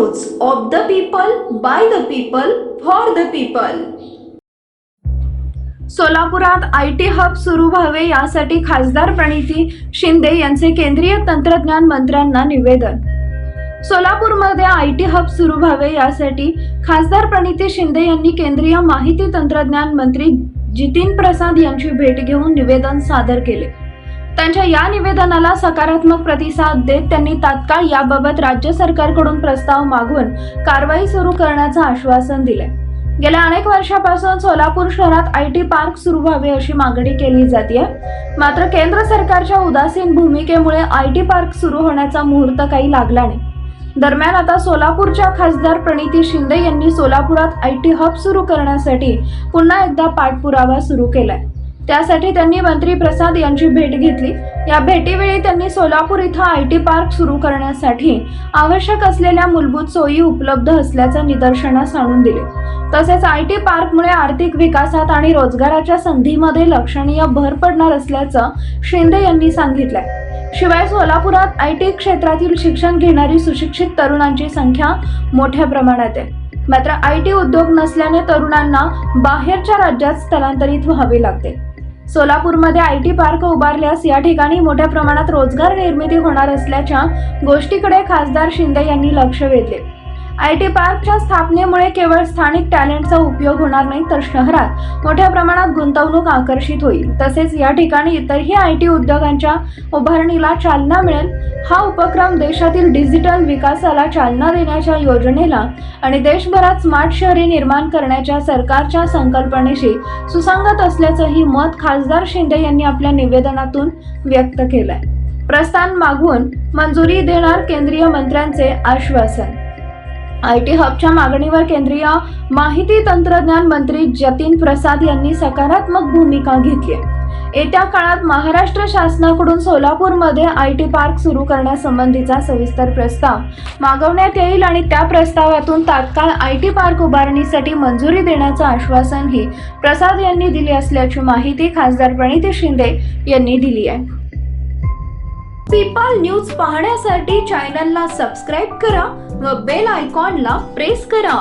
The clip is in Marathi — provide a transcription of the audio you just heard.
News of the people, by the people, for the people. सोलापुरात आयटी हब सुरू व्हावे यासाठी खासदार प्रणिती शिंदे यांचे केंद्रीय तंत्रज्ञान मंत्र्यांना निवेदन। सोलापूरमध्ये आयटी हब सुरू व्हावे यासाठी खासदार प्रणिती शिंदे यांनी केंद्रीय माहिती तंत्रज्ञान मंत्री जितीन प्रसाद यांची भेट घेऊन निवेदन सादर केले। त्यांच्या या निवेदनाला सकारात्मक प्रतिसाद देत त्यांनी तात्काळ याबाबत राज्य सरकारकडून प्रस्ताव मागवून कारवाई सुरू करण्याचं आश्वासन दिले। गेल्या अनेक वर्षापासून सोलापूर शहरात आयटी पार्क सुरू व्हावे अशी मागणी केली जाते, मात्र केंद्र सरकारच्या उदासीन भूमिकेमुळे आयटी पार्क सुरू होण्याचा मुहूर्त काही लागला नाही। दरम्यान आता सोलापूरच्या खासदार प्रणिती शिंदे यांनी सोलापुरात आयटी हब सुरू करण्यासाठी पुन्हा एकदा पाठपुरावा सुरू केलाय। त्यासाठी त्यांनी मंत्री प्रसाद यांची भेट घेतली। या भेटीवेळी त्यांनी सोलापूर इथं आयटी पार्क सुरू करण्यासाठी आवश्यक असलेल्या मूलभूत सोयी उपलब्ध असल्याचं निदर्शनास आणून दिले। तसेच आयटी पार्कमुळे आर्थिक विकासात आणि रोजगाराच्या संधीमध्ये लक्षणीय भर पडणार असल्याचं शिंदे यांनी सांगितलंय। शिवाय सोलापुरात आयटी क्षेत्रातील शिक्षण घेणारी सुशिक्षित तरुणांची संख्या मोठ्या प्रमाणात आहे, मात्र आयटी उद्योग नसल्याने तरुणांना बाहेरच्या राज्यात स्थलांतरित व्हावे लागते। सोलापूरमध्ये आयटी पार्क उभारल्यास या ठिकाणी मोठ्या प्रमाणात रोजगार निर्मिती होणार असल्याच्या गोष्टीकडे खासदार शिंदे यांनी लक्ष वेधले। आयटी पार्कच्या स्थापनेमुळे केवळ स्थानिक टॅलेंटचा उपयोग होणार नाही, तर शहरात मोठ्या प्रमाणात गुंतवणूक आकर्षित होईल। तसेच या ठिकाणी इतरही आयटी उद्योगांच्या उभारणीला चालना मिळेल। हा उपक्रम देशातील डिजिटल विकासाला चालना देण्याच्या योजनेला आणि देशभरात स्मार्ट शहरे निर्माण करण्याच्या सरकारच्या संकल्पनेशी सुसंगत असल्याचंही मत खासदार शिंदे यांनी आपल्या निवेदनातून व्यक्त केलंय। प्रस्ताव मागून मंजुरी देणार केंद्रीय मंत्र्यांचे आश्वासन। आयटी हबच्या मागणीवर केंद्रीय माहिती तंत्रज्ञान मंत्री जितीन प्रसाद यांनी सकारात्मक भूमिका घेतली आहे। येत्या काळात महाराष्ट्र शासनाकडून सोलापूरमध्ये आयटी पार्क सुरू करण्यासंबंधीचा सविस्तर प्रस्ताव मागवण्यात येईल आणि त्या प्रस्तावातून तात्काळ आयटी पार्क उभारणीसाठी मंजुरी देण्याचं आश्वासनही प्रसाद यांनी दिले असल्याची माहिती खासदार प्रणिती शिंदे यांनी दिली आहे। पीपल न्यूज पाहण्यासाठी चॅनलला सबस्क्राइब करा व बेल आयकॉनला प्रेस करा।